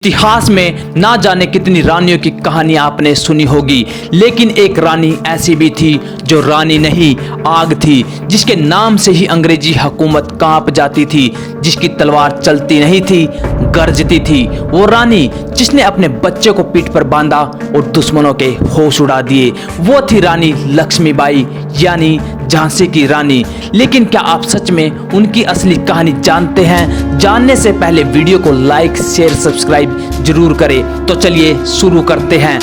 इतिहास में ना जाने कितनी रानियों की कहानी आपने सुनी होगी, लेकिन एक रानी ऐसी भी थी जो रानी नहीं आग थी, जिसके नाम से ही अंग्रेजी हुकूमत कांप जाती थी, जिसकी तलवार चलती नहीं थी गरजती थी। वो रानी जिसने अपने बच्चे को पीठ पर बांधा और दुश्मनों के होश उड़ा दिए, वो थी रानी लक्ष्मीबाई यानी झांसी की रानी। लेकिन क्या आप सच में उनकी असली कहानी जानते हैं? जानने से पहले वीडियो को लाइक शेयर सब्सक्राइब जरूर करें। तो चलिए शुरू करते हैं।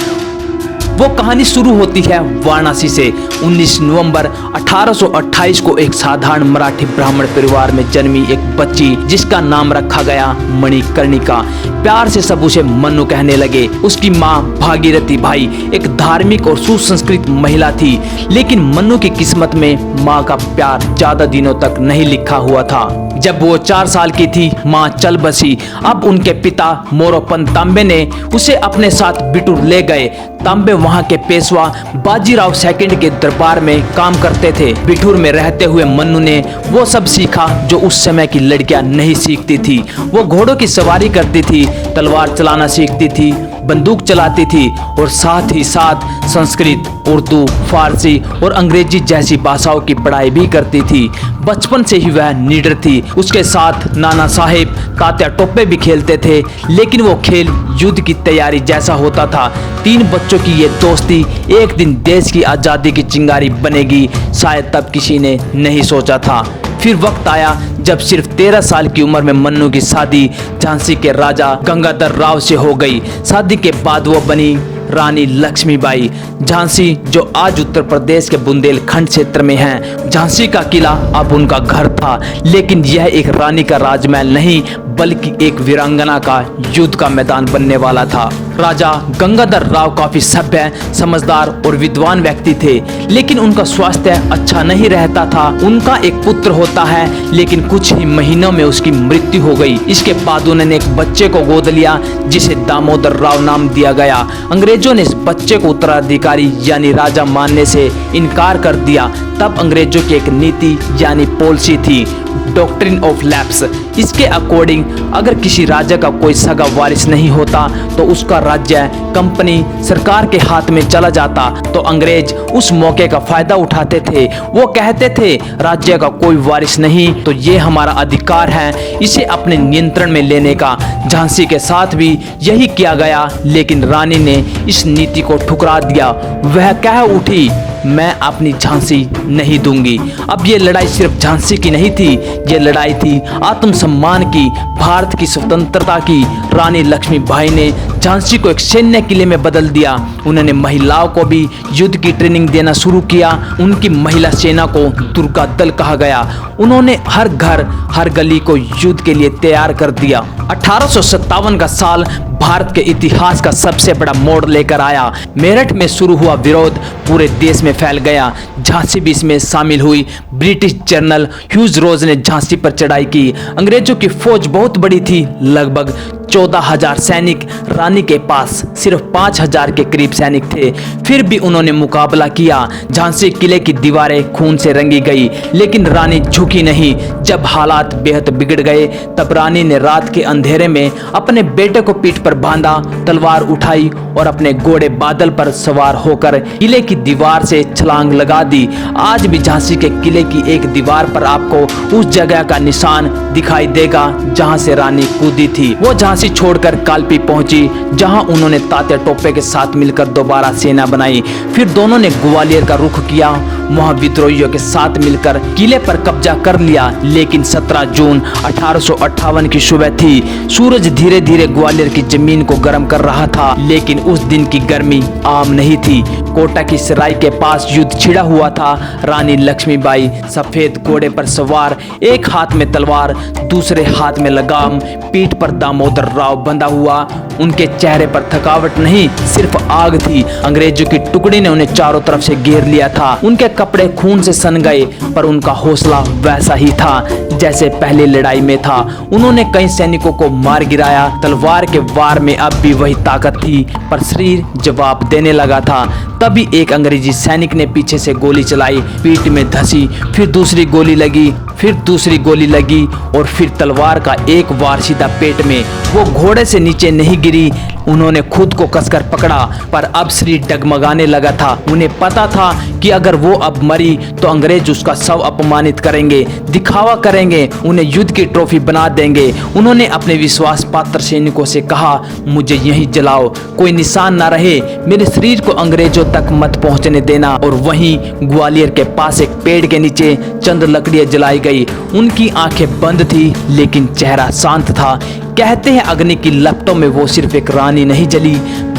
वो कहानी शुरू होती है वाराणसी से। 19 नवंबर 1828 को एक साधारण मराठी ब्राह्मण परिवार में जन्मी एक बच्ची, जिसका नाम रखा गया मणिकर्णिका। प्यार से सब उसे मन्नू कहने लगे। उसकी माँ भागीरथी बाई एक धार्मिक और सुसंस्कृत महिला थी, लेकिन मन्नू की किस्मत में माँ का प्यार ज्यादा दिनों तक नहीं लिखा हुआ था। जब वो 4 साल की थी, माँ चल बसी। अब उनके पिता मोरोपंत तांबे ने उसे अपने साथ बिटूर ले गए। तांबे वहाँ के पेशवा बाजीराव सेकंड के दरबार में काम करते थे। बिठूर में रहते हुए मन्नू ने वो सब सीखा जो उस समय की लड़कियां नहीं सीखती थी। वो घोड़ों की सवारी करती थी, तलवार चलाना सीखती थी, बंदूक चलाती थी और साथ ही साथ संस्कृत, उर्दू, फारसी और अंग्रेजी जैसी भाषाओं की पढ़ाई भी करती थी। बचपन से ही वह निडर थी। उसके साथ नाना साहेब तात्या टोपे भी खेलते थे, लेकिन वो खेल युद्ध की तैयारी जैसा होता था। 3 बच्चों की ये दोस्ती एक दिन देश की आज़ादी की चिंगारी बनेगी, शायद तब किसी ने नहीं सोचा था। फिर वक्त आया जब सिर्फ 13 साल की उम्र में मन्नू की शादी झांसी के राजा गंगाधर राव से हो गई। शादी के बाद वो बनी रानी लक्ष्मीबाई। झांसी जो आज उत्तर प्रदेश के बुंदेलखंड क्षेत्र में है, झांसी का किला अब उनका घर था, लेकिन यह एक रानी का राजमहल नहीं बल्कि एक वीरांगना का युद्ध का मैदान बनने वाला था। राजा गंगाधर राव काफी सभ्य, समझदार और विद्वान व्यक्ति थे, लेकिन उनका स्वास्थ्य अच्छा नहीं रहता था। उनका एक पुत्र होता है, लेकिन कुछ ही महीनों में उसकी मृत्यु हो गई। इसके बाद उन्होंने एक बच्चे को गोद लिया, जिसे दामोदर राव नाम दिया गया। अंग्रेजों ने इस बच्चे को उत्तराधिकारी यानी राजा मानने से इनकार कर दिया। तब अंग्रेजों की एक नीति यानी पॉलिसी थी, डॉक्ट्रिन ऑफ लैप्स। इसके अकॉर्डिंग अगर किसी राजा का कोई सगा वारिस नहीं होता तो उसका राज्य कंपनी सरकार के हाथ में चला जाता। तो अंग्रेज उस मौके का फायदा उठाते थे। वो कहते थे राज्य का कोई वारिस नहीं तो ये हमारा अधिकार है इसे अपने नियंत्रण में लेने का। झांसी के साथ भी यही किया गया, लेकिन रानी ने इस नीति को ठुकरा दिया। वह कह उठी, मैं अपनी झांसी नहीं दूंगी। अब ये लड़ाई सिर्फ झांसी की नहीं थी, ये लड़ाई थी आत्मसम्मान की, भारत की स्वतंत्रता की। रानी लक्ष्मीबाई ने झांसी को एक सैन्य किले में बदल दिया। उन्होंने महिलाओं को भी युद्ध की ट्रेनिंग देना शुरू किया। उनकी महिला सेना को दुर्गा दल कहा गया। उन्होंने हर घर हर गली को युद्ध के लिए तैयार कर दिया। 1857 का साल भारत के इतिहास का सबसे बड़ा मोड़ लेकर आया। मेरठ में शुरू हुआ विरोध पूरे देश में फैल गया। झांसी भी इसमें शामिल हुई। ब्रिटिश जनरल ह्यूज रोज ने झांसी पर चढ़ाई की। अंग्रेजों की फौज बहुत बड़ी थी, लगभग 14,000 सैनिक। रानी के पास सिर्फ 5,000 के करीब सैनिक थे। फिर भी उन्होंने मुकाबला किया। झांसी किले की दीवारें खून से रंगी गई, लेकिन रानी झुकी नहीं। जब हालात बेहद बिगड़ गए तब रानी ने रात के अंधेरे में अपने बेटे को पीठ पर बांधा, तलवार उठाई और अपने घोड़े बादल पर सवार होकर किले की दीवार से छलांग लगा दी। आज भी झांसी के किले की एक दीवार पर आपको उस जगह का निशान दिखाई देगा जहां से रानी कूदी थी। वो झांसी छोड़कर कालपी पहुंची, जहां उन्होंने तात्या टोपे के साथ मिलकर दोबारा सेना बनाई। फिर दोनों ने ग्वालियर का रुख किया। वहां विद्रोहियों के साथ मिलकर किले पर कब्जा कर लिया। लेकिन 17 जून 1858 की सुबह थी। सूरज धीरे धीरे ग्वालियर की जमीन को गर्म कर रहा था, लेकिन उस दिन की गर्मी आम नहीं थी। कोटा की सराय के पास युद्ध छिड़ा हुआ था। रानी लक्ष्मीबाई सफेद घोड़े पर सवार, एक हाथ में तलवार, दूसरे हाथ में लगाम, पीठ पर दामोदर राव बंधा हुआ। उनके चेहरे पर थकावट नहीं, सिर्फ आग थी। अंग्रेजों की टुकड़ी ने उन्हें चारों तरफ से घेर लिया था। उनके कपड़े खून से सन गए, पर उनका हौसला वैसा ही था जैसे पहली लड़ाई में था। उन्होंने कई सैनिकों को मार गिराया। तलवार के वार में अब भी वही ताकत थी, पर शरीर जवाब देने लगा था। तभी एक अंग्रेजी सैनिक ने पीछे से गोली चलाई, पीठ में धंसी, फिर दूसरी गोली लगी, फिर दूसरी गोली लगी और फिर तलवार का एक वार सीधा पेट में। वो घोड़े से नीचे नहीं गिरी, उन्होंने खुद को कसकर पकड़ा, पर अब शरीर डगमगाने लगा था। उन्हें पता था कि अगर वो अब मरी तो अंग्रेज उसका शव अपमानित करेंगे, दिखावा करेंगे, उन्हें युद्ध की ट्रॉफी बना देंगे। उन्होंने अपने विश्वास पात्र सैनिकों से कहा, मुझे यहीं जलाओ, कोई निशान ना रहे, मेरे शरीर को अंग्रेजों तक मत पहुंचने देना। और वहीं ग्वालियर के पास एक पेड़ के नीचे चंद लकड़ियां जलाई गई। उनकी आंखें बंद थी लेकिन चेहरा शांत था। कहते हैं अग्नि की लपटों में वो सिर्फ एक रानी नहीं जली,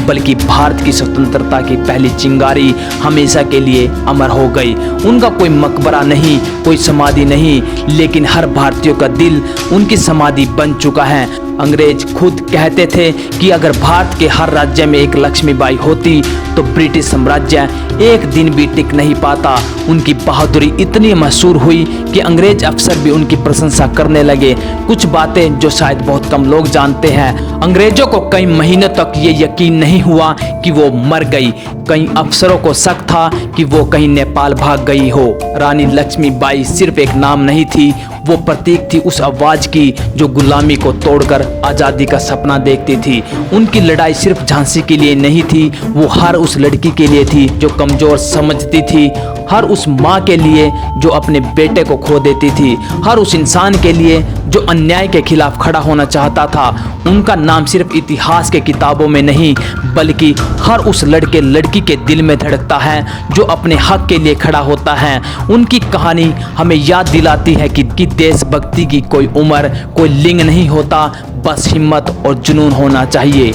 बल्कि भारत की स्वतंत्रता की पहली चिंगारी हमेशा के लिए अमर हो गई। उनका कोई मकबरा नहीं, कोई समाधि नहीं, लेकिन हर भारतीय का दिल उनकी समाधि बन चुका है। अंग्रेज खुद कहते थे कि अगर भारत के हर राज्य में एक लक्ष्मीबाई होती तो ब्रिटिश साम्राज्य एक दिन भी टिक नहीं पाता। उनकी बहादुरी इतनी मशहूर हुई कि अंग्रेज अफसर भी उनकी प्रशंसा करने लगे। कुछ बातें जो शायद बहुत कम लोग जानते हैं। अंग्रेजों को कई महीनों तक ये यकीन नहीं हुआ कि वो मर गई। कई अफसरों को शक था कि वो कहीं नेपाल भाग गई हो। रानी लक्ष्मीबाई सिर्फ एक नाम नहीं थी, वो प्रतीक थी उस आवाज की जो गुलामी को तोड़कर आजादी का सपना देखती थी। उनकी लड़ाई सिर्फ झांसी के लिए नहीं थी, वो हर उस लड़की के लिए थी जो कमजोर समझती थी, हर उस माँ के लिए जो अपने बेटे को खो देती थी, हर उस इंसान के लिए जो अन्याय के खिलाफ खड़ा होना चाहता था। उनका नाम सिर्फ इतिहास के किताबों में नहीं, बल्कि हर उस लड़के लड़की के दिल में धड़कता है जो अपने हक के लिए खड़ा होता है। उनकी कहानी हमें याद दिलाती है कि देशभक्ति की कोई उम्र, कोई लिंग नहीं होता, बस हिम्मत और जुनून होना चाहिए।